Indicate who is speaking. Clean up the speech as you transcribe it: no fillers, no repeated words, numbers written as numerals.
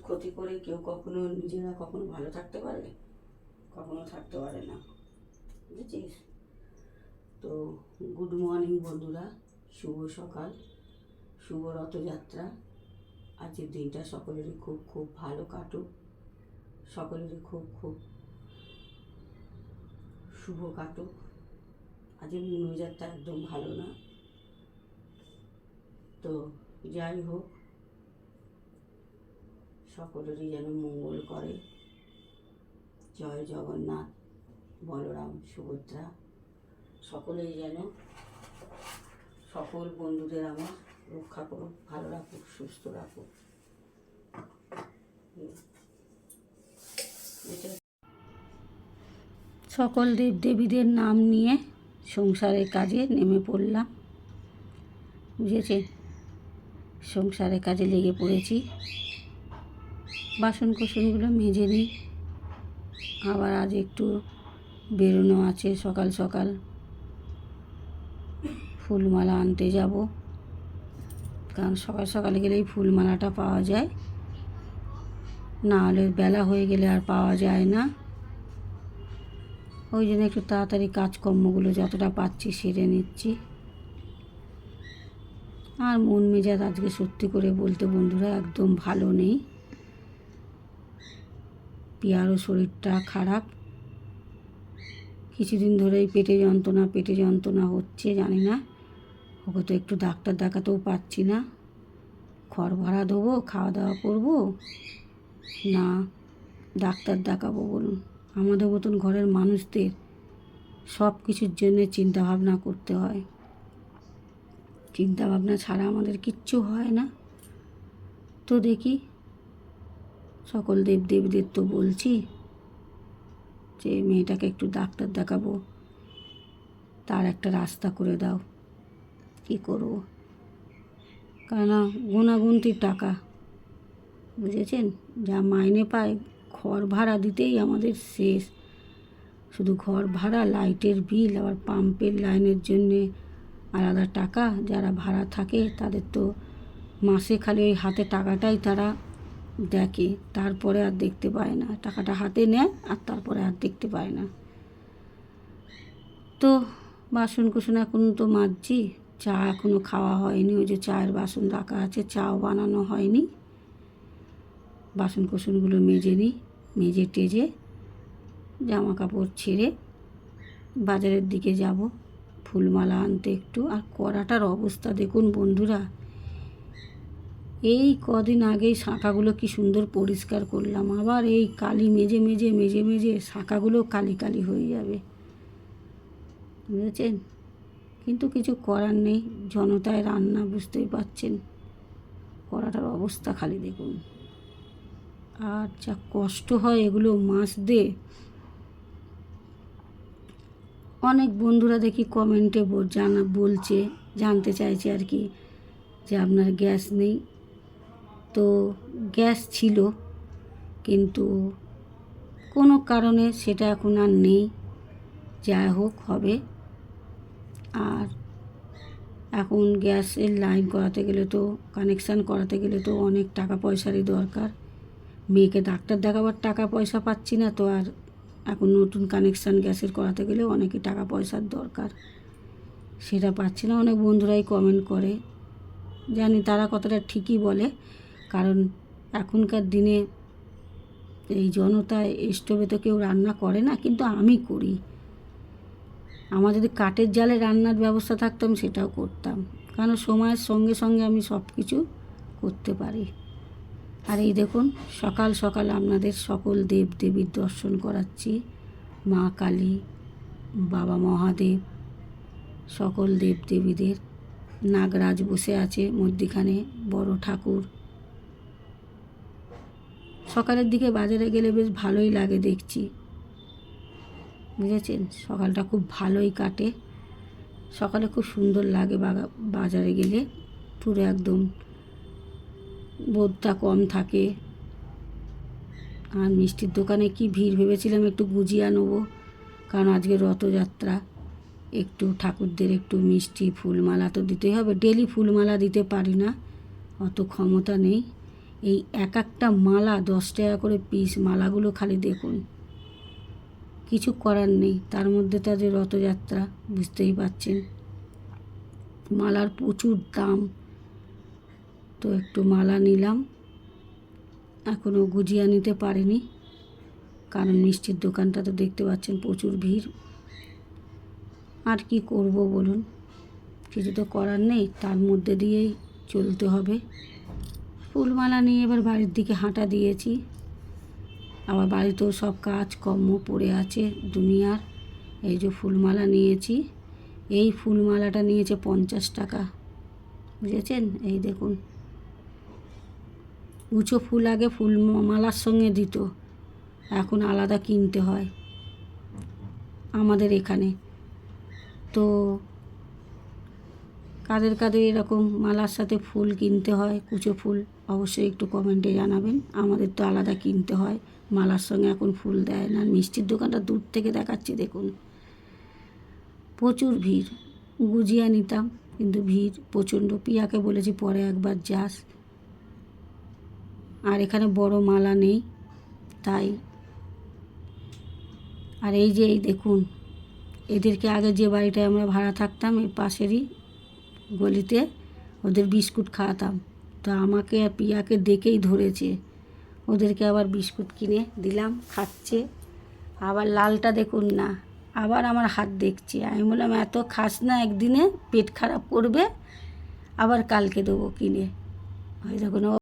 Speaker 1: ক্ষতি করে কেউ কখনো নিজেরা কখনো ভালো থাকতে পারে? কখনো থাকতে পারে না, বুঝেছিস? তো গুড মর্নিং বন্ধুরা, শুভ সকাল, শুভ রথযাত্রা। আজকের দিনটা সকলেরই খুব খুব ভালো কাটুক, সকলেরই খুব খুব শুভ কাটুক। আজকের মনোজাতটা একদম ভালো না। তো যাই হোক, সকলেরই যেন মঙ্গল করে। জয় জগন্নাথ, বলরাম, সুভদ্রা, সকলেই যেন সকল বন্ধুদের আমার রক্ষা করুক, ভালো রাখুক, সুস্থ রাখুক। সকল দেবদেবীদের নাম নিয়ে সংসারের কাজে নেমে পড়লাম, বুঝেছে? সংসারের কাজে লেগে পড়েছি। বাসন কোসনগুলো মেজে নিই, আবার আজ একটু বেরোনো আছে। সকাল সকাল ফুলমালা আনতে যাব, কারণ সকাল সকালে গেলেই ফুলমালাটা পাওয়া যায়, না হলে বেলা হয়ে গেলে আর পাওয়া যায় না। ওই জন্য একটু তাড়াতাড়ি কাজকর্মগুলো যতটা পাচ্ছি সেরে নিচ্ছি। আর মন মেজাজ আজকে সত্যি করে বলতে বন্ধুরা একদম ভালো নেই। পিয়ারও শরীরটা খারাপ, কিছুদিন ধরেই পেটে যন্ত্রণা হচ্ছে, জানি না। ওকে তো একটু ডাক্তার দেখাতেও পাচ্ছি না। খড় ভাড়া দেবো, খাওয়া দাওয়া করবো, না ডাক্তার দেখাবো বলুন? আমাদের মতন ঘরের মানুষদের সব কিছুর জন্যে চিন্তাভাবনা করতে হয়। চিন্তাভাবনা ছাড়া আমাদের কিচ্ছু হয় না। তো দেখি, সকল দেবদেবীদের তো বলছি যে মেয়েটাকে একটু ডাক্তার দেখাবো, তার একটা রাস্তা করে দাও। কী করবো? কেননা গুণাগুন্তির টাকা, বুঝেছেন? যা মাইনে পায় ঘর ভাড়া দিতেই আমাদের শেষ। শুধু ঘর ভাড়া, লাইটের বিল, আবার পাম্পের লাইনের জন্যে আলাদা টাকা। যারা ভাড়া থাকে তাদের তো মাসে খালি ওই হাতে টাকাটাই তারা দেখে, তারপরে আর দেখতে পায় না। টাকাটা হাতে নেয় আর তারপরে আর দেখতে পায় না। তো বাসন কুসন এখন তো মাজছি, চা এখনও খাওয়া হয়নি। ওই যে চায়ের বাসন রাখা আছে, চাও বানানো হয়নি। বাসন কুসনগুলো মেজে নিই, মেজে টেজে জামা কাপড় ছেড়ে বাজারের দিকে যাব ফুলমালা আনতে একটু। আর কড়াটার অবস্থা দেখুন বন্ধুরা, এই কদিন আগেই শাঁখাগুলো কি সুন্দর পরিষ্কার করলাম, আবার এই কালি মেজে মেজে শাঁখাগুলো কালি কালি হয়ে যাবে, বুঝেছেন? কিন্তু কিছু করার নেই, জনতায় রান্না, বুঝতেই পারছেন। কড়াটার অবস্থা খালি দেখুন। আর যা কষ্ট হয় এগুলো মাজতে। অনেক বন্ধুরা দেখি কমেন্টে বলছে, জানতে চাইছে আর কি, যে আপনার গ্যাস নেই। তো গ্যাস ছিল, কিন্তু কোনো কারণে সেটা এখন আর নেই। যাই হোক, হবে। আর এখন গ্যাসের লাইন করাতে গেলে তো, কানেকশান করাতে গেলে তো অনেক টাকা পয়সারই দরকার। মেয়েকে ডাক্তার দেখাবার টাকা পয়সা পাচ্ছি না, তো আর এখন নতুন কানেকশান গ্যাসের করাতে গেলেও অনেকই টাকা পয়সার দরকার, সেটা পাচ্ছি না। অনেক বন্ধুরাই কমেন্ট করে, জানি তারা কথাটা ঠিকই বলে, কারণ এখনকার দিনে এই জনতায় স্টোভে তো কেউ রান্না করে না, কিন্তু আমি করি। আমার যদি কাঠের জালে রান্নার ব্যবস্থা থাকতো আমি সেটাও করতাম, কারণ সময়ের সঙ্গে সঙ্গে আমি সব কিছু করতে পারি। আর এই দেখুন, সকাল সকাল আপনাদের সকল দেবদেবীর দর্শন করাচ্ছি। মা কালী, বাবা মহাদেব, সকল দেবদেবীদের। নাগরাজ বসে আছে মধ্যিখানে, বড় ঠাকুর। সকালের দিকে বাজারে গেলে বেশ ভালোই লাগে দেখছি, বুঝেছেন? সকালটা খুব ভালোই কাটে, সকালে খুব সুন্দর লাগে বাজারে গেলে। পুরো একদম বোধটা কম থাকে। আর মিষ্টির দোকানে কি ভিড়, ভেবেছিলাম একটু গুজিয়া নেবো, কারণ আজকে রথযাত্রা। একটু ঠাকুরদের একটু মিষ্টি, ফুলমালা তো দিতেই হবে। ডেলি ফুলমালা দিতে পারি না, অত ক্ষমতা নেই। এই এক একটা মালা 10 টাকা করে পিস, মালাগুলো খালি দেখুন। কিছু করার নেই, তার মধ্যে তাদের রথযাত্রা, বুঝতেই পারছেন মালার প্রচুর দাম। তো একটু মালা নিলাম, এখনও গুজিয়া নিতে পারিনি, কারণ মিষ্টির দোকানটা তো দেখতে পাচ্ছেন প্রচুর ভিড়। আর কি করব বলুন, কিছু তো করার নেই, তার মধ্যে দিয়েই চলতে হবে। ফুলমালা নিয়ে এবার বাড়ির দিকে হাঁটা দিয়েছি। আবার বাড়িতেও সব কাজকর্ম পড়ে আছে দুনিয়ার। এই যে ফুলমালা নিয়েছি, এই ফুলমালাটা নিয়েছে 50 টাকা, বুঝেছেন? এই দেখুন, কুচো ফুল আগে ফুল মালার সঙ্গে দিত, এখন আলাদা কিনতে হয় আমাদের এখানে। তো কাদের কাদের এরকম মালার সাথে ফুল কিনতে হয়, কুচো ফুল, অবশ্যই একটু কমেন্টে জানাবেন। আমাদের তো আলাদা কিনতে হয়, মালার সঙ্গে এখন ফুল দেয় না। মিষ্টির দোকানটা দূর থেকে দেখাচ্ছি দেখুন, প্রচুর ভিড়। গুজিয়া নিতাম, কিন্তু ভিড় প্রচণ্ড। পিয়াকে বলেছি পরে একবার যাস, আর এখানে বড় মালা নেই তাই। আর এই যে এই দেখুন, এদেরকে আগে যে বাড়িটায় আমরা ভাড়া থাকতাম এর পাশেরই গলিতে ওদের বিস্কুট খাওয়াতাম। তো আমাকে আর পিয়াকে দেখেই ধরেছে, ওদেরকে আবার বিস্কুট কিনে দিলাম, খাচ্ছে। আবার লালটা দেখুন না, আবার আমার হাত দেখছে। আমি বললাম এত খাস না, একদিনে পেট খারাপ করবে, আবার কালকে দেবো কিনে। ওই দেখুন